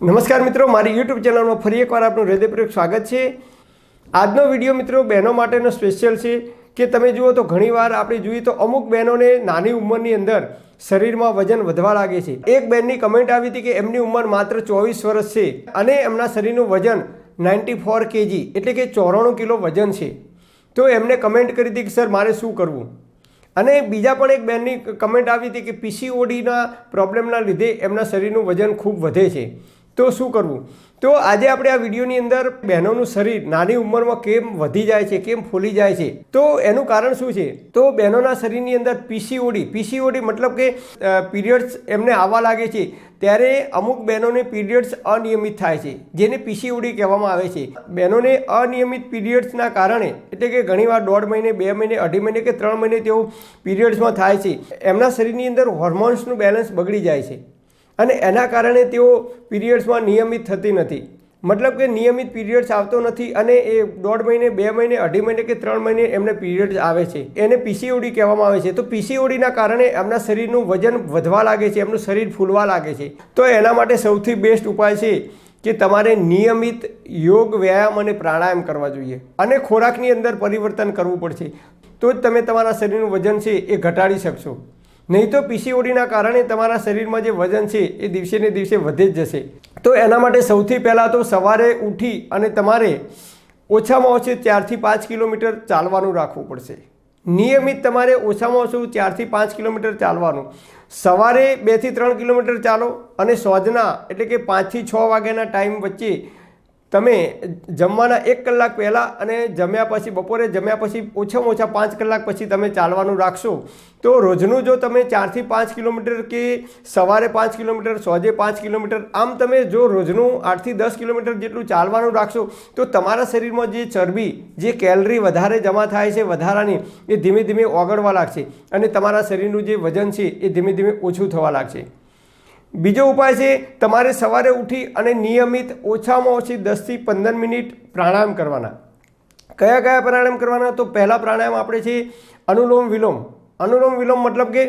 નમસ્કાર મિત્રો, મારી યુટ્યુબ ચેનલમાં ફરી એકવાર આપનું હૃદયપૂર્વક સ્વાગત છે। આજનો વિડીયો મિત્રો બહેનો માટેનો સ્પેશિયલ છે કે તમે જુઓ તો ઘણીવાર આપણે જોઈએ તો અમુક બહેનોને નાની ઉંમરની અંદર શરીરમાં વજન વધવા લાગે છે। એક બહેનની કમેન્ટ આવી હતી કે એમની ઉંમર માત્ર 24 વર્ષ છે અને એમના શરીરનું વજન 94 kg એટલે કે 94 કિલો વજન છે। તો એમને કમેન્ટ કરી હતી કે સર મારે શું કરવું। અને બીજા પણ એક બહેનની કમેન્ટ આવી હતી કે પીસીઓડીના પ્રોબ્લેમના લીધે એમના શરીરનું વજન ખૂબ વધે છે, તો શું કરવું। તો આજે આપણે આ વિડીયોની અંદર બહેનોનું શરીર નાની ઉંમરમાં કેમ વધી જાય છે, કેમ ફૂલી જાય છે, તો એનું કારણ શું છે। તો બહેનોના શરીરની અંદર પીસીઓડી મતલબ કે પીરિયડ્સ એમને આવવા લાગે છે ત્યારે અમુક બહેનોને પીરિયડ્સ અનિયમિત થાય છે, જેને પીસીઓડી કહેવામાં આવે છે। બહેનોને અનિયમિત પીરિયડ્સના કારણે એટલે કે ઘણીવાર 1.5 મહિને, 2 મહિને, 2.5 મહિને કે 3 મહિને તેઓ પીરિયડ્સમાં થાય છે। એમના શરીરની અંદર હોર્મોન્સનું બેલેન્સ બગડી જાય છે અને એના કારણે તેઓ પીરિયડ્સમાં નિયમિત થતી નથી, મતલબ કે નિયમિત પીરિયડ્સ આવતો નથી અને એ 1.5 મહિને, 2 મહિને, 2.5 મહિને કે 3 મહિને એમને પીરિયડ્સ આવે છે, એને પીસીઓડી કહેવામાં આવે છે। તો પીસીઓડીના કારણે એમના શરીરનું વજન વધવા લાગે છે, એમનું શરીર ફૂલવા લાગે છે। તો એના માટે સૌથી બેસ્ટ ઉપાય છે કે તમારે નિયમિત યોગ, વ્યાયામ અને પ્રાણાયામ કરવા જોઈએ અને ખોરાકની અંદર પરિવર્તન કરવું પડશે, તો જ તમે તમારા શરીરનું વજન છે એ ઘટાડી શકશો। નહીં તો પીસીઓડીના કારણે તમારા શરીરમાં જે વજન છે એ દિવસે ને દિવસે વધે જ જશે। તો એના માટે સૌથી પહેલાં તો સવારે ઉઠી અને તમારે ઓછામાં ઓછું 4 થી 5 કિલોમીટર ચાલવાનું રાખવું પડશે। નિયમિત તમારે ઓછામાં ઓછું 4 થી 5 કિલોમીટર ચાલવાનું। સવારે 2 થી 3 કિલોમીટર ચાલો અને સાંજના એટલે કે 5 થી 6 વાગ્યાના ટાઈમ વચ્ચે તમે જમવાના 1 કલાક પહેલાં અને જમ્યા પછી, બપોરે જમ્યા પછી ઓછામાં ઓછા 5 કલાક પછી તમે ચાલવાનું રાખશો તો રોજનું જો તમે 4 થી 5 કિલોમીટર કે સવારે 5 કિલોમીટર, સાંજે 5 કિલોમીટર, આમ તમે જો રોજનું 8 થી 10 કિલોમીટર જેટલું ચાલવાનું રાખશો તો તમારા શરીરમાં જે ચરબી, જે કેલરી વધારે જમા થાય છે વધારાની, એ ધીમે ધીમે ઓગળવા લાગશે અને તમારા શરીરનું જે વજન છે એ ધીમે ધીમે ઓછું થવા લાગશે। બીજો ઉપાય છે તમારે સવારે ઉઠી અને નિયમિત ઓછામાં ઓછી 10 થી 15 મિનિટ પ્રાણાયામ કરવાના। કયા કયા પ્રાણાયામ કરવાના? તો પહેલા પ્રાણાયામ આપણે છે અનુલોમ વિલોમ। અનુલોમ વિલોમ મતલબ કે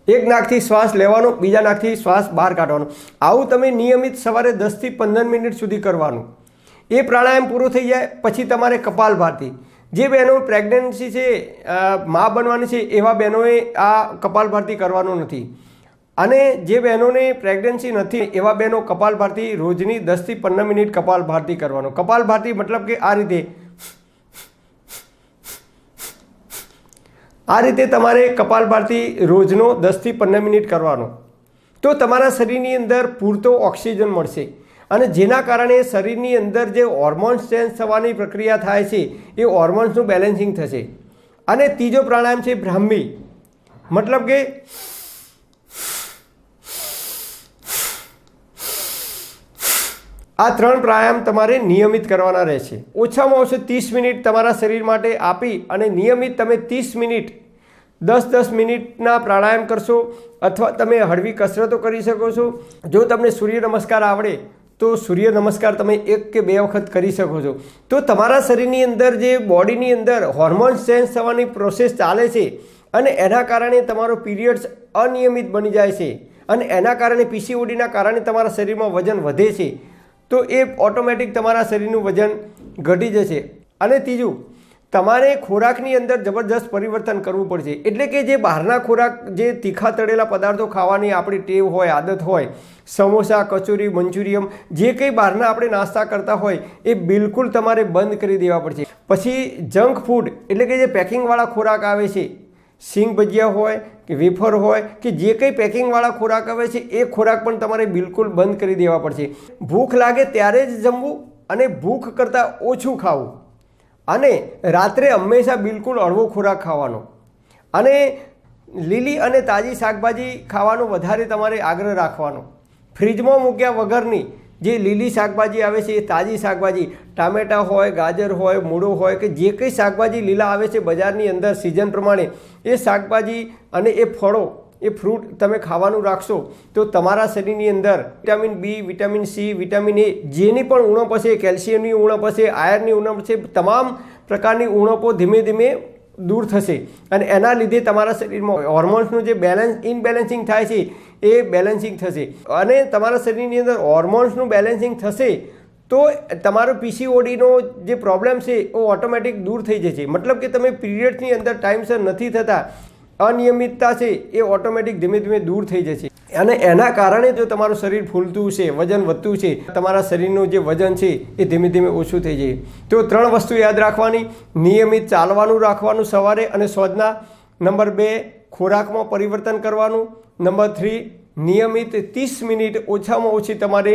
એક નાકથી શ્વાસ લેવાનો, બીજા નાકથી શ્વાસ બહાર કાઢવાનો। આવું તમે નિયમિત સવારે 10 થી 15 મિનિટ સુધી કરવાનું। એ પ્રાણાયામ પૂરો થઈ જાય પછી તમારે કપાલભાતિ, જે બહેનો પ્રેગ્નન્સી છે, મા બનવાની છે, એવા બહેનોએ આ કપાલભાતિ કરવાનું નથી અને જે બહેનોને પ્રેગ્નન્સી નથી એવા બહેનો કપાલભાતિ રોજની 10 થી 15 મિનિટ કપાલભાતિ કરવાનો। કપાલભાતિ મતલબ કે આ રીતે તમારે કપાલભાતિ રોજનો 10 થી 15 મિનિટ કરવાનો। તો તમારા શરીરની અંદર પૂરતો ઓક્સિજન મળશે અને જેના કારણે શરીરની અંદર જે હોર્મોન્સ ચેન્જ થવાની પ્રક્રિયા થાય છે એ હોર્મોન્સનું બેલેન્સિંગ થશે। અને ત્રીજો પ્રાણાયામ છે બ્રાહ્મી, મતલબ કે આ 3 પ્રાણાયામ તમારે નિયમિત કરવાના રહેશે। ઓછામાં ઓછું 30 મિનિટ તમારા શરીર માટે આપી અને નિયમિત તમે 30 મિનિટ 10-10 મિનિટના પ્રાણાયામ કરશો અથવા તમે હળવી કસરતો કરી શકો છો। જો તમને સૂર્ય નમસ્કાર આવડે તો સૂર્ય નમસ્કાર તમે 1 કે 2 વખત કરી શકો છો। તો તમારા શરીરની અંદર જે બોડીની અંદર હોર્મોન્સ ચેન્જ થવાની પ્રોસેસ ચાલે છે અને એના કારણે તમારો પીરિયડ્સ અનિયમિત બની જાય છે અને એના કારણે પીસીઓડીના કારણે તમારા શરીરમાં વજન વધે છે, તો એ ઓટોમેટિક તમારા શરીરનું વજન ઘટી જશે। અને ત્રીજું, તમારે ખોરાકની અંદર જબરદસ્ત પરિવર્તન કરવું પડશે, એટલે કે જે બહારના ખોરાક, જે તીખા તળેલા પદાર્થો ખાવાની આપણી ટેવ હોય, આદત હોય, સમોસા, કચોરી, મંચુરિયમ, જે કંઈ બહારના આપણે નાસ્તા કરતા હોય એ બિલકુલ તમારે બંધ કરી દેવા પડશે। પછી જંક ફૂડ એટલે કે જે પેકિંગવાળા ખોરાક આવે છે, સિંગ ભજીયા હોય કે વેફર હોય કે જે કંઈ પેકિંગવાળા ખોરાક આવે છે એ ખોરાક પણ તમારે બિલકુલ બંધ કરી દેવા પડશે। ભૂખ લાગે ત્યારે જ જમવું અને ભૂખ કરતાં ઓછું ખાવું અને રાત્રે હંમેશા બિલકુલ હળવો ખોરાક ખાવાનો અને લીલી અને તાજી શાકભાજી ખાવાનો વધારે તમારે આગ્રહ રાખવાનો। ફ્રીજમાં મૂક્યા વગરની જે લીલી શાકભાજી આવે છે એ તાજી શાકભાજી, ટામેટાં હોય, ગાજર હોય, મૂળો હોય કે જે કંઈ શાકભાજી લીલા આવે છે બજારની અંદર સિઝન પ્રમાણે, એ શાકભાજી અને એ ફળો, એ ફ્રૂટ તમે ખાવાનું રાખશો તો તમારા શરીરની અંદર vitamin B, vitamin C, vitamin A, જેની પણ ઉણપ હશે, કેલ્શિયમની ઉણપ હશે, આયર્નની ઉણપ હશે, તમામ પ્રકારની ઉણપો ધીમે ધીમે દૂર થશે અને એના લીધે તમારા શરીરમાં હોર્મોન્સનું જે ઇનબેલેન્સિંગ થાય છે એ બેલેન્સિંગ થશે અને તમારા શરીરની અંદર હોર્મોન્સનું બેલેન્સિંગ થશે તો તમારો પીસીઓડીનો જે પ્રોબ્લેમ છે એ ઓટોમેટિક દૂર થઈ જશે. મતલબ કે તમે પીરિયડ્સની અંદર ટાઈમસર નથી થતા, અનિયમિતતા છે એ ઓટોમેટિક ધીમે ધીમે દૂર થઈ જશે અને એના કારણે જો તમારું શરીર ફૂલતું છે, વજન વધતું છે, તમારા શરીરનું જે વજન છે એ ધીમે ધીમે ઓછું થઈ જાય. તો 3 વસ્તુ યાદ રાખવાની: નિયમિત ચાલવાનું રાખવાનું સવારે અને સાંજના. નંબર 2, ખોરાકમાં પરિવર્તન કરવાનું. નંબર 3, નિયમિત 30 મિનિટ ઓછામાં ઓછી તમારે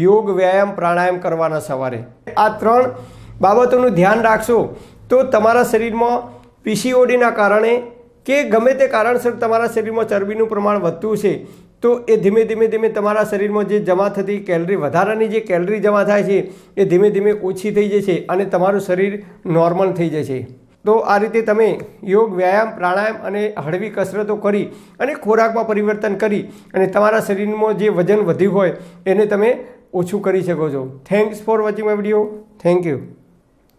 યોગ, વ્યાયામ, પ્રાણાયામ કરવાના સવારે. આ 3 બાબતોનું ધ્યાન રાખશો તો તમારા શરીરમાં પીસીઓડીના કારણે કે ગમે તે કારણસર તમારા શરીરમાં ચરબીનું પ્રમાણ વધતું છે તો એ ધીમે ધીમે તમારા શરીરમાં જે જમા થતી કેલરી, વધારાની જે કેલરી જમા થાય છે એ ધીમે ધીમે ઓછી થઈ જશે અને તમારું શરીર નોર્મલ થઈ જશે. તો આ રીતે તમે યોગ, વ્યાયામ, પ્રાણાયામ અને હળવી કસરતો કરી અને ખોરાકમાં પરિવર્તન કરી અને તમારા શરીરમાં જે વજન વધ્યું હોય એને તમે ઓછું કરી શકો છો. Thanks for watching my video. Thank you.